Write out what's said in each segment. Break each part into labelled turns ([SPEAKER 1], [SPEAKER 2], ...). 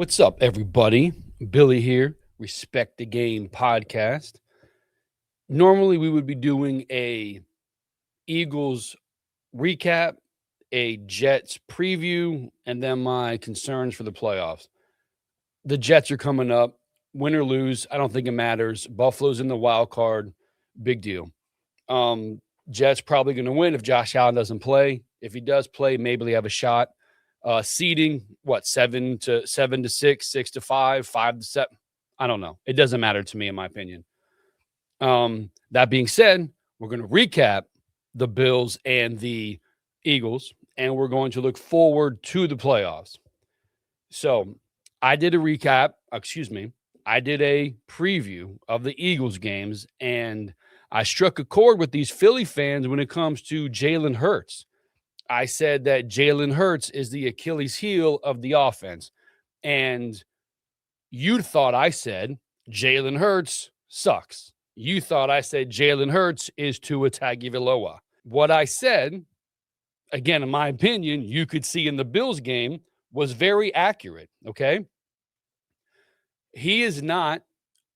[SPEAKER 1] What's up, everybody? Billy here, Respect the Game podcast. Normally, we would be doing a Eagles recap, a Jets preview, and then my concerns for the playoffs. The Jets are coming up. Win or lose, I don't think it matters. Buffalo's in the wild card. Big deal. Jets probably going to win if Josh Allen doesn't play. If he does play, maybe they have a shot. Seeding, 7-6, 6-5, 5-7. I don't know. It doesn't matter to me, in my opinion. That being said, we're going to recap the Bills and the Eagles, and we're going to look forward to the playoffs. So I did a recap. I did a preview of the Eagles games, and I struck a chord with these Philly fans when it comes to Jalen Hurts. I said that Jalen Hurts is the Achilles heel of the offense. And you thought I said Jalen Hurts sucks. You thought I said Jalen Hurts is Tua Tagovailoa. What I said, again, in my opinion, you could see in the Bills game was very accurate, okay? He is not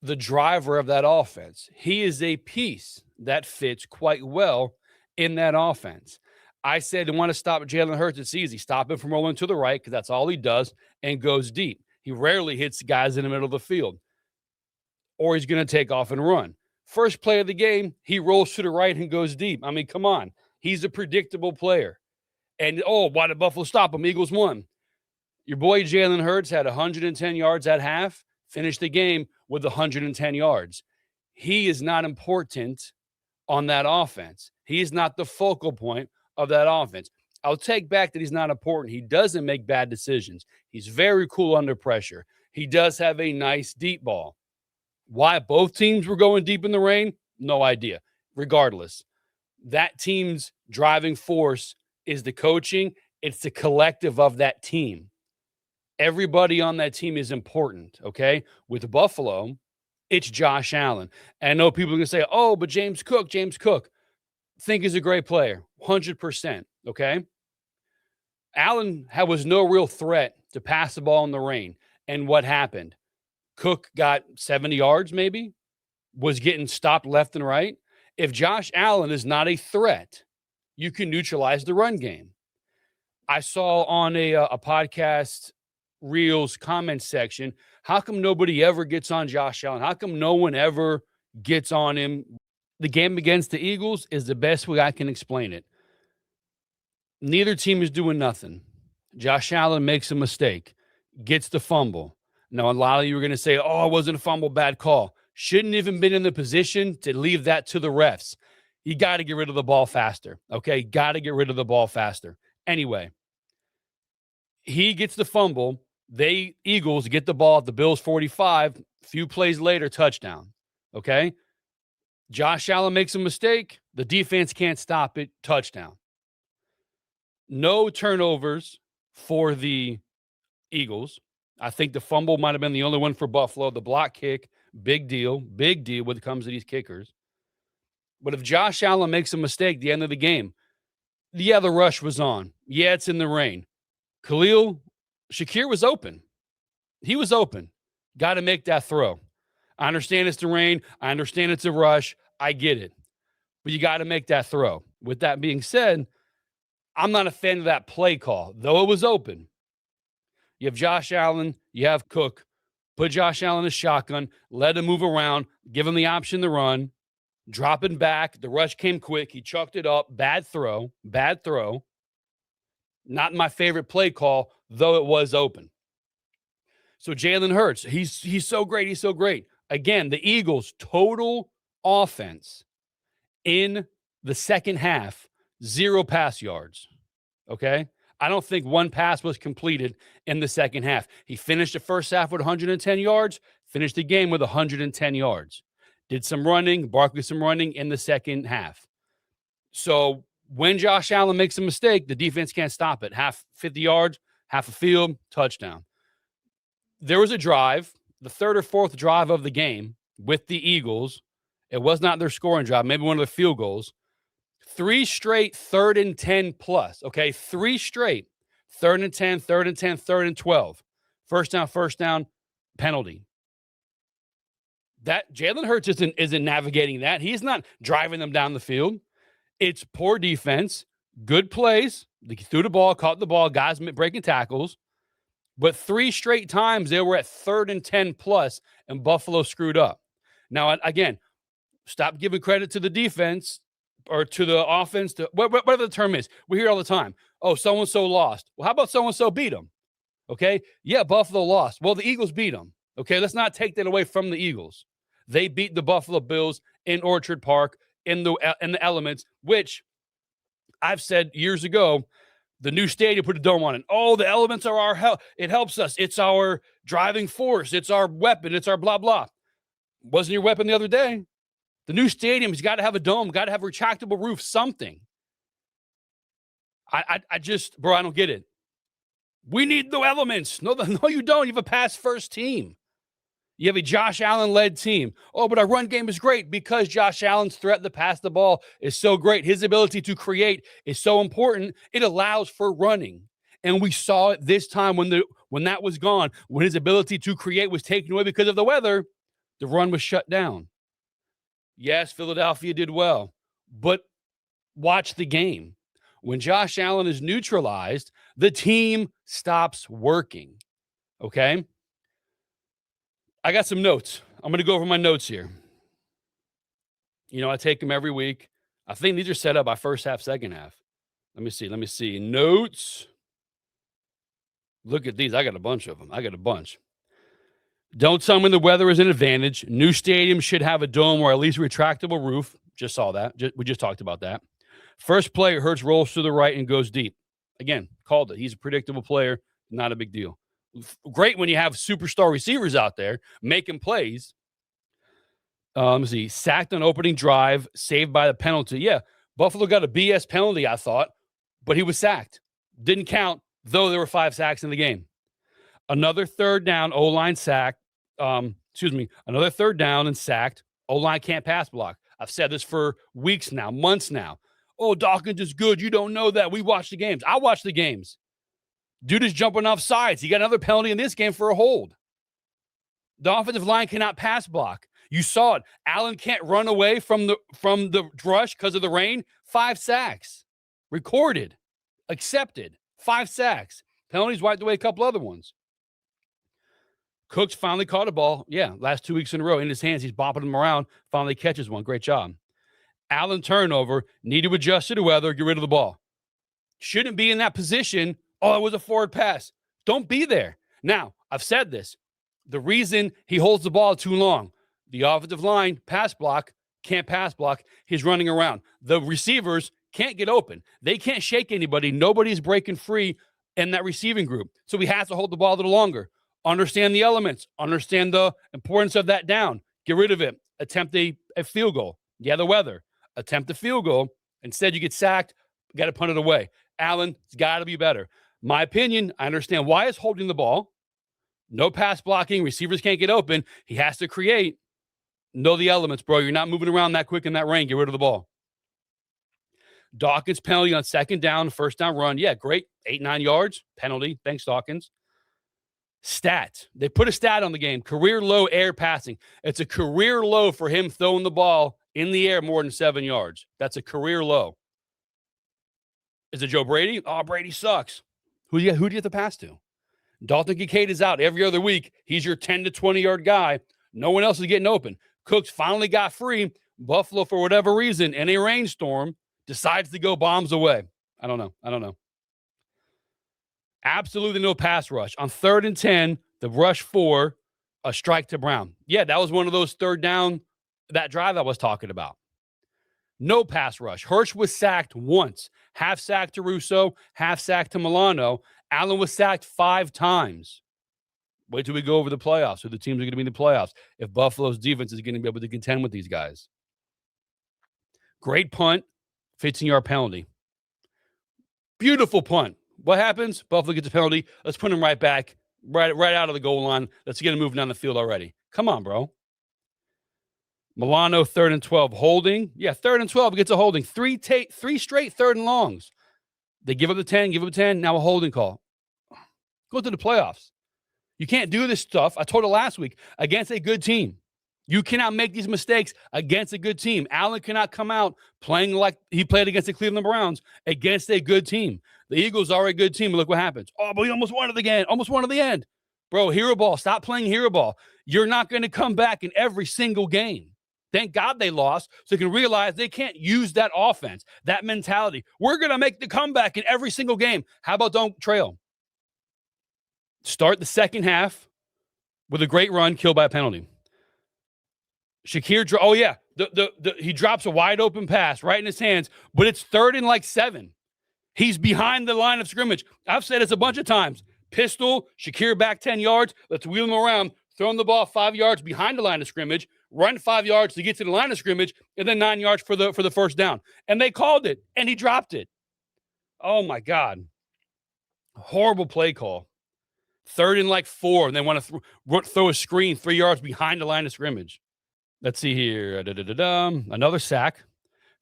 [SPEAKER 1] the driver of that offense. He is a piece that fits quite well in that offense. I said, to want to stop Jalen Hurts, it's easy. Stop him from rolling to the right because that's all he does and goes deep. He rarely hits guys in the middle of the field, or he's going to take off and run. First play of the game, he rolls to the right and goes deep. I mean, come on. He's a predictable player. And, why did Buffalo stop him? Eagles won. Your boy Jalen Hurts had 110 yards at half, finished the game with 110 yards. He is not important on that offense. He is not the focal point of that offense. I'll take back that he's not important. He doesn't make bad decisions. He's very cool under pressure. He does have a nice deep ball. Why both teams were going deep in the rain? No idea. Regardless, that team's driving force is the coaching. It's the collective of that team. Everybody on that team is important, okay? With Buffalo, it's Josh Allen. And I know people are going to say, but James Cook. Think he's a great player, 100%, okay? Allen was no real threat to pass the ball in the rain. And what happened? Cook got 70 yards maybe, was getting stopped left and right. If Josh Allen is not a threat, you can neutralize the run game. I saw on a podcast Reels comment section, how come nobody ever gets on Josh Allen? How come no one ever gets on him? The game against the Eagles is the best way I can explain it. Neither team is doing nothing. Josh Allen makes a mistake, gets the fumble. Now, a lot of you are going to say, it wasn't a fumble, bad call. Shouldn't even been in the position to leave that to the refs. You got to get rid of the ball faster, okay? Got to get rid of the ball faster. Anyway, he gets the fumble. Eagles get the ball at the Bills' 45. A few plays later, touchdown, okay? Josh Allen makes a mistake. The defense can't stop it. Touchdown. No turnovers for the Eagles. I think the fumble might have been the only one for Buffalo. The block kick, big deal when it comes to these kickers. But if Josh Allen makes a mistake at the end of the game, the rush was on. Yeah, it's in the rain. Shakir was open. He was open. Got to make that throw. I understand it's the rain. I understand it's a rush. I get it. But you got to make that throw. With that being said, I'm not a fan of that play call, though it was open. You have Josh Allen. You have Cook. Put Josh Allen in a shotgun. Let him move around. Give him the option to run. Dropping back. The rush came quick. He chucked it up. Bad throw. Not my favorite play call, though it was open. So Jalen Hurts, he's so great. Again, the Eagles' total offense in the second half, 0 pass yards, okay? I don't think one pass was completed in the second half. He finished the first half with 110 yards, finished the game with 110 yards. Did some running, Barkley some running in the second half. So when Josh Allen makes a mistake, the defense can't stop it. Half 50 yards, half a field, touchdown. There was a drive, the third or fourth drive of the game with the Eagles. It was not their scoring drive, maybe one of the field goals. 3 straight 3rd and 10 plus, okay? 3 straight 3rd and 10, 3rd and 10, 3rd and 12. First down, penalty. That Jalen Hurts isn't navigating that. He's not driving them down the field. It's poor defense, good plays. They threw the ball, caught the ball, guys breaking tackles. But 3 straight times they were at 3rd and 10 plus, and Buffalo screwed up. Now, again, stop giving credit to the defense or to the offense, to whatever the term is. We hear all the time, oh, so-and-so lost. Well, how about so-and-so beat them? Okay? Yeah, Buffalo lost. Well, the Eagles beat them. Okay? Let's not take that away from the Eagles. They beat the Buffalo Bills in Orchard Park in the elements, which I've said years ago, the new stadium put a dome on it. Oh, the elements are our help. It helps us. It's our driving force. It's our weapon. It's our blah, blah. Wasn't your weapon the other day? The new stadium's got to have a dome, got to have a retractable roof, something. I just, bro, I don't get it. We need the elements. No, you don't. You have a pass-first team. You have a Josh Allen-led team. Oh, but our run game is great because Josh Allen's threat to pass the ball is so great. His ability to create is so important. It allows for running. And we saw it this time when that was gone, when his ability to create was taken away because of the weather, the run was shut down. Yes, Philadelphia did well, but watch the game. When Josh Allen is neutralized, the team stops working. Okay? I got some notes. I'm going to go over my notes here. You know, I take them every week. I think these are set up by first half, second half. Let me see. Notes. Look at these. I got a bunch of them. Don't tell me the weather is an advantage. New stadium should have a dome or at least a retractable roof. Just saw that. We just talked about that. First play, Hurts rolls to the right and goes deep. Again, called it. He's a predictable player. Not a big deal. Great when you have superstar receivers out there making plays. Let's see. Sacked on opening drive, saved by the penalty. Yeah, Buffalo got a BS penalty, I thought, but he was sacked. Didn't count, though there were 5 sacks in the game. Another third down, O-line sacked. Another third down and sacked. O-line can't pass block. I've said this for weeks now, months now. Oh, Dawkins is good. You don't know that. We watch the games. I watch the games. Dude is jumping off sides. He got another penalty in this game for a hold. The offensive line cannot pass block. You saw it. Allen can't run away from the rush because of the rain. 5 sacks. Recorded. Accepted. 5 sacks. Penalties wiped away a couple other ones. Cooks finally caught a ball. Yeah, last 2 weeks in a row. In his hands, he's bopping them around. Finally catches one. Great job. Allen turnover. Need to adjust to the weather. Get rid of the ball. Shouldn't be in that position. Oh, it was a forward pass. Don't be there. Now, I've said this. The reason he holds the ball too long, the offensive line, can't pass block. He's running around. The receivers can't get open. They can't shake anybody. Nobody's breaking free in that receiving group. So he has to hold the ball a little longer. Understand the elements. Understand the importance of that down. Get rid of it. Attempt a field goal. Yeah, the weather. Attempt a field goal. Instead, you get sacked. You got to punt it away. Allen's got to be better. My opinion, I understand why he's holding the ball. No pass blocking. Receivers can't get open. He has to create. Know the elements, bro. You're not moving around that quick in that rain. Get rid of the ball. Dawkins penalty on second down, first down run. Yeah, great. 8-9 yards. Penalty. Thanks, Dawkins. Stat. They put a stat on the game. Career low air passing. It's a career low for him throwing the ball in the air more than 7 yards. That's a career low. Is it Joe Brady? Oh, Brady sucks. Who do you have to pass to? Dalton Kincaid is out every other week. He's your 10 to 20-yard guy. No one else is getting open. Cooks finally got free. Buffalo, for whatever reason, in a rainstorm, decides to go bombs away. I don't know. Absolutely no pass rush. On 3rd and 10, the rush for a strike to Brown. Yeah, that was one of those third down, that drive I was talking about. No pass rush. Hurts was sacked once. Half sack to Russo, half sack to Milano. Allen was sacked 5 times. Wait till we go over the playoffs, who the teams are going to be in the playoffs, if Buffalo's defense is going to be able to contend with these guys. Great punt, 15-yard penalty. Beautiful punt. What happens? Buffalo gets a penalty. Let's put him right back, right out of the goal line. Let's get him moving down the field already. Come on, bro. Milano, 3rd and 12. Holding. Yeah, 3rd and 12 gets a holding. 3 straight 3rd and longs. They give up the 10, now a holding call. Go to the playoffs. You can't do this stuff. I told it last week against a good team. You cannot make these mistakes against a good team. Allen cannot come out playing like he played against the Cleveland Browns against a good team. The Eagles are a good team. Look what happens. Oh, but he almost won it again. Almost won at the end. Bro, hero ball. Stop playing hero ball. You're not going to come back in every single game. Thank God they lost so they can realize they can't use that offense, that mentality. We're going to make the comeback in every single game. How about don't trail? Start the second half with a great run, killed by a penalty. Shakir, he drops a wide open pass right in his hands, but it's 3rd and 7. He's behind the line of scrimmage. I've said this a bunch of times. Pistol, Shakir back 10 yards. Let's wheel him around, throw him the ball 5 yards behind the line of scrimmage, run 5 yards to get to the line of scrimmage, and then 9 yards for the first down. And they called it, and he dropped it. Oh, my God. Horrible play call. 3rd and 4, and they want to throw a screen 3 yards behind the line of scrimmage. Let's see here. Another sack.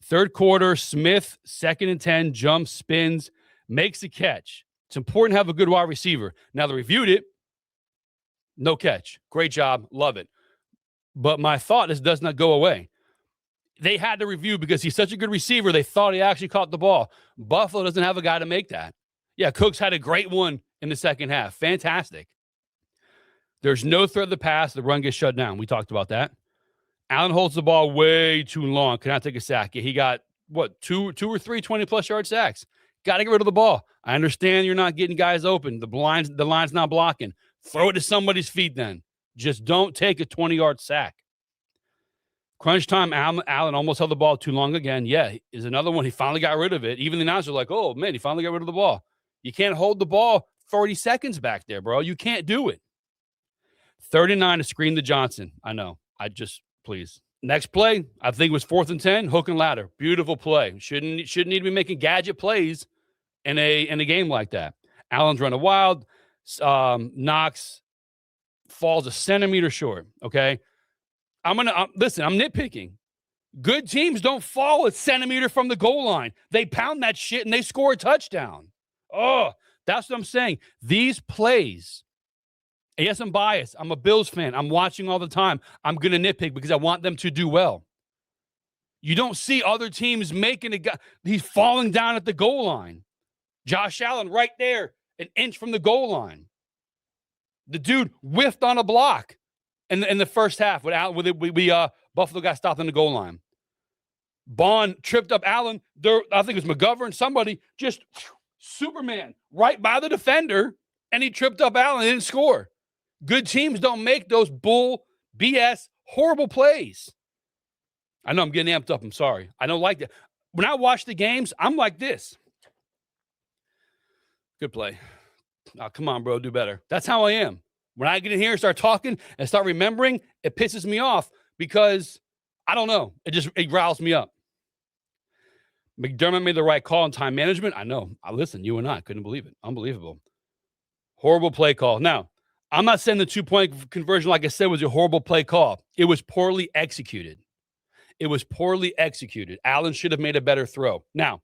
[SPEAKER 1] 3rd quarter, Smith, 2nd and 10, jumps, spins, makes a catch. It's important to have a good wide receiver. Now, they reviewed it. No catch. Great job. Love it. But my thought is does not go away. They had to review because he's such a good receiver. They thought he actually caught the ball. Buffalo doesn't have a guy to make that. Yeah, Cooks had a great one in the second half. Fantastic. There's no threat of the pass. The run gets shut down. We talked about that. Allen holds the ball way too long. Cannot take a sack. He got, two or three 20-plus yard sacks. Got to get rid of the ball. I understand you're not getting guys open. The line's not blocking. Throw it to somebody's feet then. Just don't take a 20-yard sack. Crunch time, Allen almost held the ball too long again. Yeah, is another one. He finally got rid of it. Even the announcers are like, oh, man, he finally got rid of the ball. You can't hold the ball 30 seconds back there, bro. You can't do it. 39 to screen to Johnson. I know. Please. Next play, I think it was 4th and 10, hook and ladder. Beautiful play. Shouldn't need to be making gadget plays in a game like that. Allen's running wild. Knox falls a centimeter short, okay? Listen, I'm nitpicking. Good teams don't fall a centimeter from the goal line. They pound that shit and they score a touchdown. Oh, that's what I'm saying. These plays, yes, I'm biased. I'm a Bills fan. I'm watching all the time. I'm going to nitpick because I want them to do well. You don't see other teams making a guy. He's falling down at the goal line. Josh Allen right there, an inch from the goal line. The dude whiffed on a block in the first half. Buffalo got stopped on the goal line. Bond tripped up Allen. I think it was McGovern. Somebody just Superman right by the defender, and he tripped up Allen and didn't score. Good teams don't make those bull, BS, horrible plays. I know I'm getting amped up. I'm sorry. I don't like that. When I watch the games, I'm like this. Good play. Oh, come on, bro. Do better. That's how I am. When I get in here and start talking and start remembering, it pisses me off because, I don't know, it riles me up. McDermott made the right call on time management. I know. Listen, you and I couldn't believe it. Unbelievable. Horrible play call. Now, I'm not saying the 2-point conversion, like I said, was a horrible play call. It was poorly executed. Allen should have made a better throw. Now,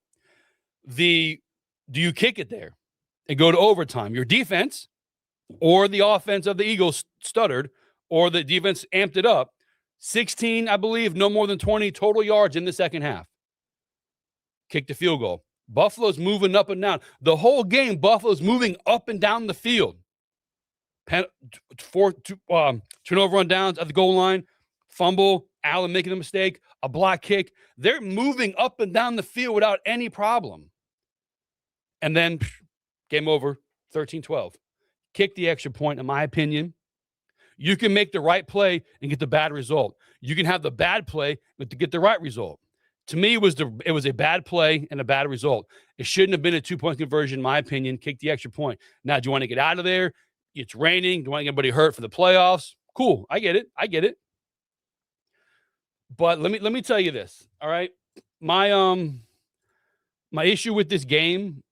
[SPEAKER 1] do you kick it there and go to overtime? Your defense or the offense of the Eagles stuttered, or the defense amped it up. 16, I believe, no more than 20 total yards in the second half. Kick the field goal. Buffalo's moving up and down. The whole game, Buffalo's moving up and down the field. Turnover on downs at the goal line, fumble, Allen making a mistake, a block kick. They're moving up and down the field without any problem. And then, game over, 13-12. Kick the extra point, in my opinion. You can make the right play and get the bad result. You can have the bad play but to get the right result. To me, it was a bad play and a bad result. It shouldn't have been a 2-point conversion, in my opinion. Kick the extra point. Now, do you want to get out of there? It's raining. Do you want to get anybody hurt for the playoffs? Cool. I get it. But let me tell you this. All right. My issue with this game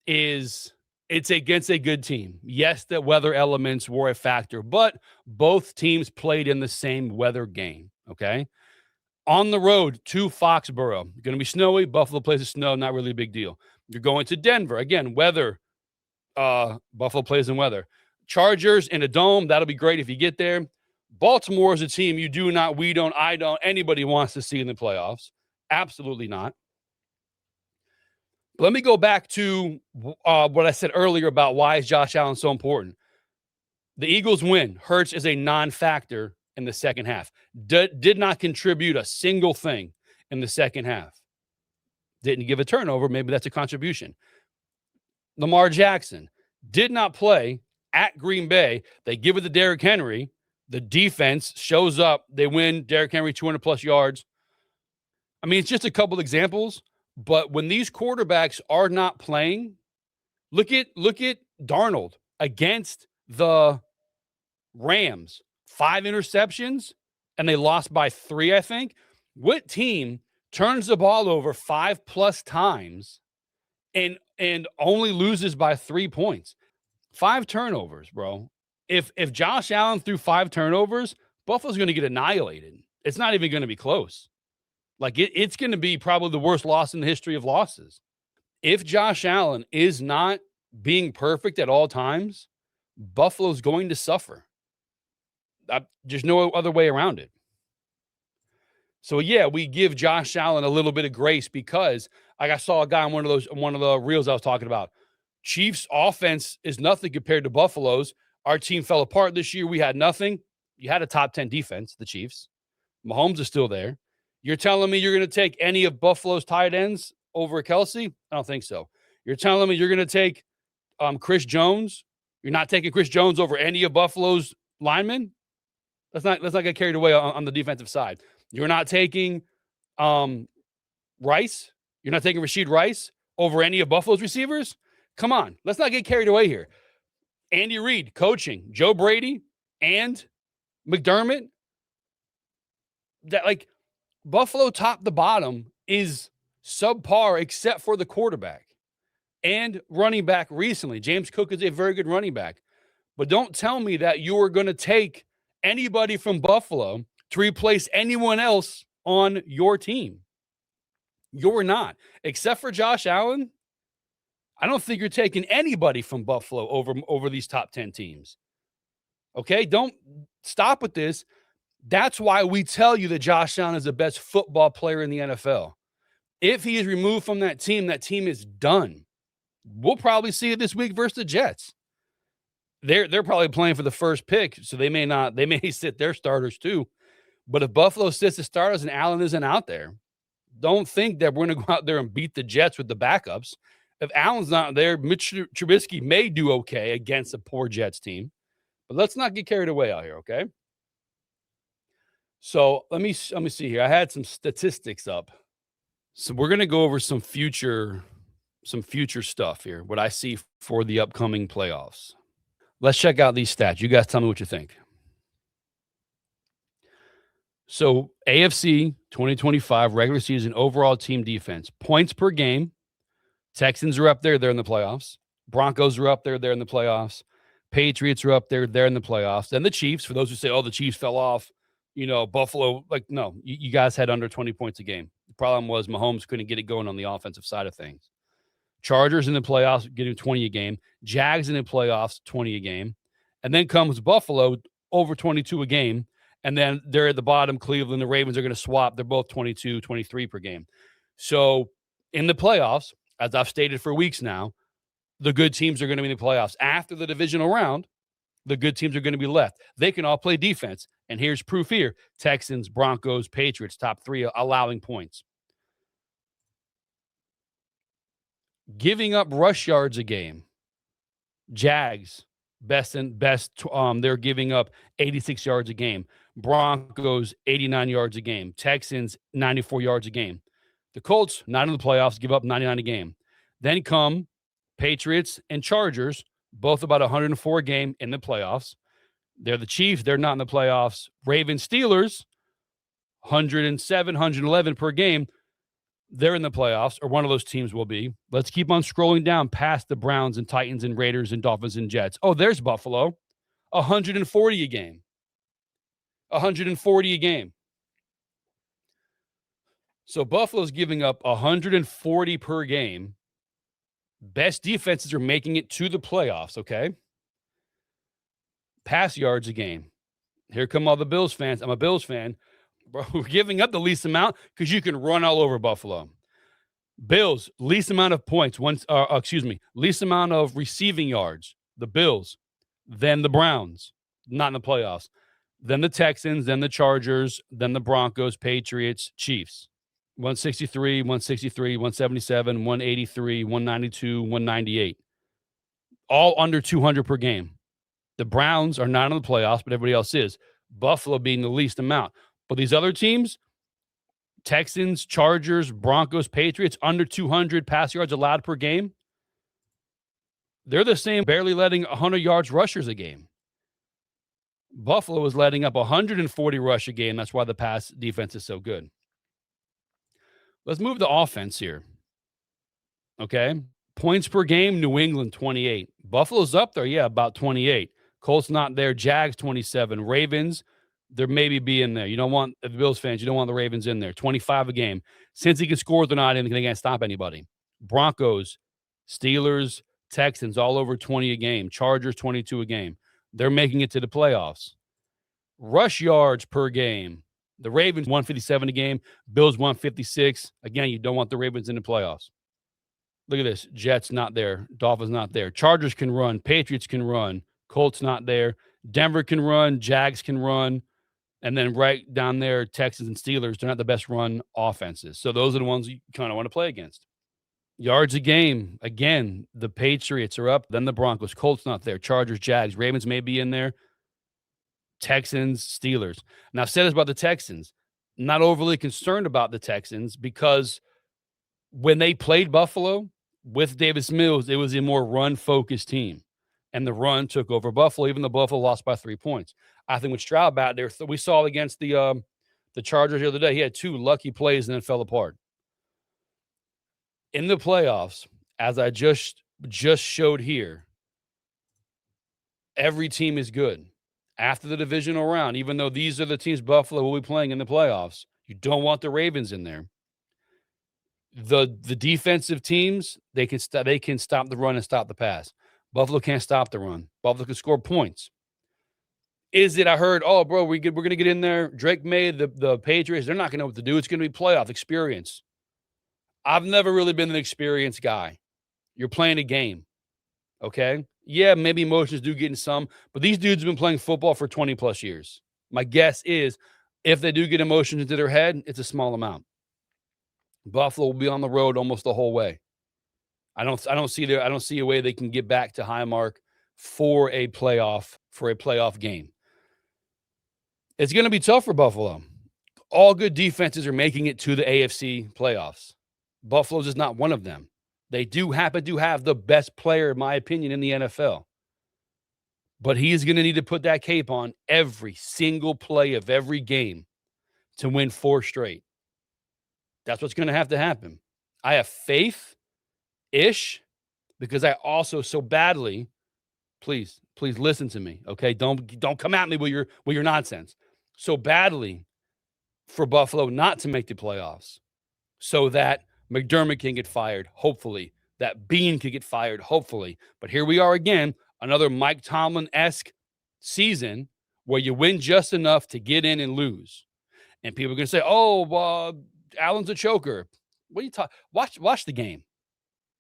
[SPEAKER 1] is it's against a good team. Yes, the weather elements were a factor, but both teams played in the same weather game. Okay. On the road to Foxborough, going to be snowy. Buffalo plays in snow, not really a big deal. You're going to Denver. Again, weather. Buffalo plays in weather. Chargers in a dome, that'll be great if you get there. Baltimore is a team you do not, we don't, I don't, anybody wants to see in the playoffs. Absolutely not. Let me go back to what I said earlier about why is Josh Allen so important. The Eagles win. Hurts is a non-factor in the second half. Did not contribute a single thing in the second half. Didn't give a turnover. Maybe that's a contribution. Lamar Jackson did not play at Green Bay. They give it to Derrick Henry. The defense shows up. They win. Derrick Henry, 200-plus yards. I mean, it's just a couple examples. But when these quarterbacks are not playing, look at Darnold against the Rams. 5 interceptions, and they lost by 3, I think. What team turns the ball over 5+ times and only loses by 3 points? 5 turnovers, bro. If Josh Allen threw 5 turnovers, Buffalo's going to get annihilated. It's not even going to be close. Like, it's going to be probably the worst loss in the history of losses. If Josh Allen is not being perfect at all times, Buffalo's going to suffer. There's no other way around it. So, yeah, we give Josh Allen a little bit of grace because I saw a guy on one of the reels I was talking about. Chiefs offense is nothing compared to Buffalo's. Our team fell apart this year. We had nothing. You had a top 10 defense, the Chiefs. Mahomes is still there. You're telling me you're going to take any of Buffalo's tight ends over Kelsey? I don't think so. You're telling me you're going to take Chris Jones? You're not taking Chris Jones over any of Buffalo's linemen? Let's not get carried away on the defensive side. You're not taking Rice? You're not taking Rashid Rice over any of Buffalo's receivers? Come on. Let's not get carried away here. Andy Reid coaching Joe Brady and McDermott. That, like, Buffalo top to bottom is subpar except for the quarterback and running back recently. James Cook is a very good running back. But don't tell me that you are going to take anybody from Buffalo to replace anyone else on your team. You're not. Except for Josh Allen, I don't think you're taking anybody from Buffalo over these top 10 teams. Okay? Don't stop with this. That's why we tell you that Josh Allen is the best football player in the NFL. If he is removed from that team is done. We'll probably see it this week versus the Jets. They're probably playing for the first pick, so they may sit their starters too. But if Buffalo sits the starters and Allen isn't out there, don't think that we're going to go out there and beat the Jets with the backups. If Allen's not there, Mitch Trubisky may do okay against a poor Jets team. But let's not get carried away out here, okay? So let me see here. I had some statistics up. So we're going to go over some future stuff here, what I see for the upcoming playoffs. Let's check out these stats. You guys tell me what you think. So AFC 2025 regular season overall team defense. Points per game. Texans are up there. They're in the playoffs. Broncos are up there. They're in the playoffs. Patriots are up there. They're in the playoffs. And the Chiefs, for those who say, oh, the Chiefs fell off. Buffalo, no, you guys had under 20 points a game. The problem was Mahomes couldn't get it going on the offensive side of things. Chargers in the playoffs getting 20 a game. Jags in the playoffs, 20 a game. And then comes Buffalo, over 22 a game. And then they're at the bottom, Cleveland. The Ravens are going to swap. They're both 22, 23 per game. So in the playoffs, as I've stated for weeks now, the good teams are going to be in the playoffs. After the divisional round, the good teams are going to be left. They can all play defense. And here's proof here. Texans, Broncos, Patriots, top 3 allowing points. Giving up rush yards a game. Jags, best. They're giving up 86 yards a game. Broncos, 89 yards a game. Texans, 94 yards a game. The Colts, not in the playoffs, give up 99 a game. Then come Patriots and Chargers, both about 104 a game in the playoffs. They're the Chiefs. They're not in the playoffs. Ravens, Steelers, 107, 111 per game. They're in the playoffs, or one of those teams will be. Let's keep on scrolling down past the Browns and Titans and Raiders and Dolphins and Jets. Oh, there's Buffalo, 140 a game. 140 a game. So Buffalo's giving up 140 per game. Best defenses are making it to the playoffs, okay? pass yards a game. Here come all the Bills fans. I'm a Bills fan. Bro, we're giving up the least amount because you can run all over Buffalo. Bills, least amount of points, least amount of receiving yards. The Bills, then the Browns, not in the playoffs, then the Texans, then the Chargers, then the Broncos, Patriots, Chiefs. 163, 163, 177, 183, 192, 198. All under 200 per game. The Browns are not in the playoffs, but everybody else is. Buffalo being the least amount. But these other teams, Texans, Chargers, Broncos, Patriots, under 200 pass yards allowed per game. They're the same, barely letting 100 yards rushers a game. Buffalo is letting up 140 rush a game. That's why the pass defense is so good. Let's move to offense here. Okay. Points per game, New England, 28. Buffalo's up there, yeah, about 28. Colts not there. Jags, 27. Ravens, there maybe be in there. You don't want, the Bills fans, you don't want the Ravens in there. 25 a game. Since he can score, they're not in. They can't stop anybody. Broncos, Steelers, Texans, all over 20 a game. Chargers, 22 a game. They're making it to the playoffs. Rush yards per game. The Ravens, 157 a game. Bills, 156. Again, you don't want the Ravens in the playoffs. Look at this. Jets not there. Dolphins not there. Chargers can run. Patriots can run. Colts not there. Denver can run. Jags can run. And then right down there, Texans and Steelers, they're not the best run offenses. So those are the ones you kind of want to play against. Yards a game. Again, the Patriots are up. Then the Broncos. Colts not there. Chargers, Jags. Ravens may be in there. Texans, Steelers. Now, I've said this about the Texans. Not overly concerned about the Texans because when they played Buffalo with Davis Mills, it was a more run-focused team. And the run took over Buffalo, even though Buffalo lost by 3 points. I think with Stroud back there, we saw against the Chargers the other day, he had 2 lucky plays and then fell apart. In the playoffs, as I just showed here, every team is good. After the divisional round, even though these are the teams Buffalo will be playing in the playoffs, you don't want the Ravens in there. The defensive teams, they can stop the run and stop the pass. Buffalo can't stop the run. Buffalo can score points. Is it? I heard, oh, bro, we're going to get in there. Drake May, the Patriots, they're not going to know what to do. It's going to be playoff experience. I've never really been an experienced guy. You're playing a game, okay? Yeah, maybe emotions do get in some, but these dudes have been playing football for 20-plus years. My guess is if they do get emotions into their head, it's a small amount. Buffalo will be on the road almost the whole way. I don't see a way they can get back to Highmark for a playoff game. It's going to be tough for Buffalo. All good defenses are making it to the AFC playoffs. Buffalo's is not one of them. They do happen to have the best player, in my opinion, in the NFL. But he's going to need to put that cape on every single play of every game to win 4 straight. That's what's going to have to happen. I have faith-ish because I also so badly, please listen to me, okay? Don't come at me with your nonsense. So badly for Buffalo not to make the playoffs so that McDermott can get fired, hopefully. That Bean could get fired, hopefully. But here we are again, another Mike Tomlin-esque season where you win just enough to get in and lose. And people are going to say, oh, Allen's a choker. What are you talking? Watch the game.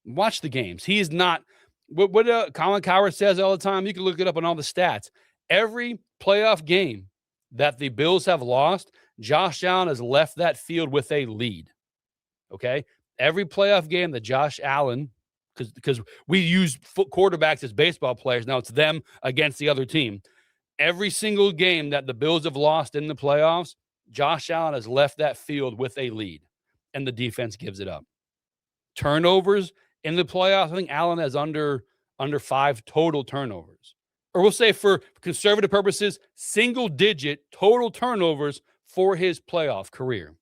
[SPEAKER 1] Watch the games. He is not what Colin Cowherd says all the time. You can look it up on all the stats. Every playoff game that the Bills have lost, Josh Allen has left that field with a lead. Okay? Every playoff game that Josh Allen, because we use quarterbacks as baseball players, now it's them against the other team. Every single game that the Bills have lost in the playoffs, Josh Allen has left that field with a lead, and the defense gives it up. Turnovers in the playoffs, I think Allen has under 5 total turnovers. Or we'll say for conservative purposes, single-digit total turnovers for his playoff career.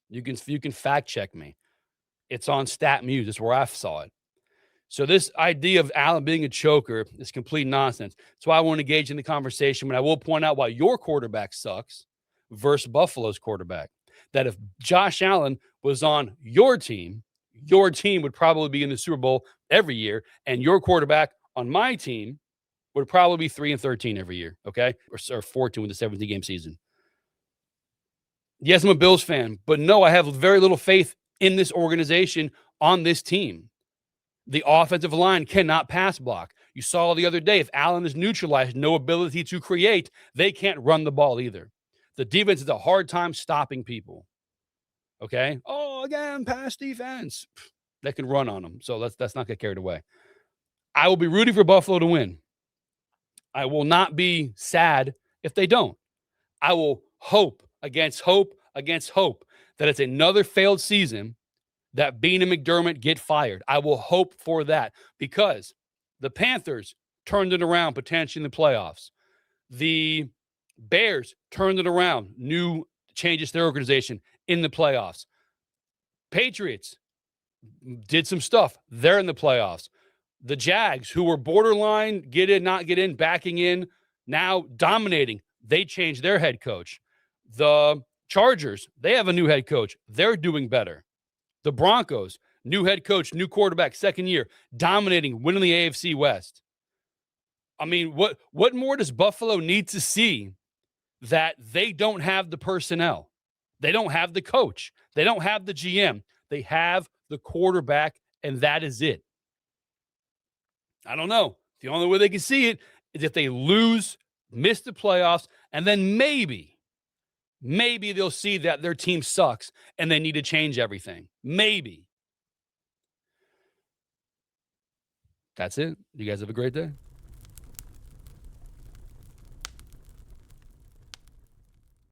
[SPEAKER 1] You can fact check me. It's on StatMuse. That's where I saw it. So this idea of Allen being a choker is complete nonsense. That's why I want to engage in the conversation, but I will point out why your quarterback sucks versus Buffalo's quarterback. That if Josh Allen was on your team would probably be in the Super Bowl every year, and your quarterback on my team would probably be 3-13 every year, okay? Or 14 with the 17-game season. Yes, I'm a Bills fan, but no, I have very little faith in this organization on this team. The offensive line cannot pass block. You saw the other day, if Allen is neutralized, no ability to create, they can't run the ball either. The defense has a hard time stopping people. Okay? Oh, again, pass defense. They can run on them. So let's not get carried away. I will be rooting for Buffalo to win. I will not be sad if they don't. I will hope against hope that it's another failed season that Bean and McDermott get fired. I will hope for that because the Panthers turned it around potentially in the playoffs. The Bears turned it around, new changes to their organization in the playoffs. Patriots did some stuff. They're in the playoffs. The Jags, who were borderline, get in, not get in, backing in, now dominating. They changed their head coach. The Chargers, they have a new head coach. They're doing better. The Broncos, new head coach, new quarterback, second year, dominating, winning the AFC West. I mean, what more does Buffalo need to see that they don't have the personnel? They don't have the coach. They don't have the GM. They have the quarterback, and that is it. I don't know. The only way they can see it is if they lose, miss the playoffs, and then maybe they'll see that their team sucks and they need to change everything. Maybe. That's it. You guys have a great day.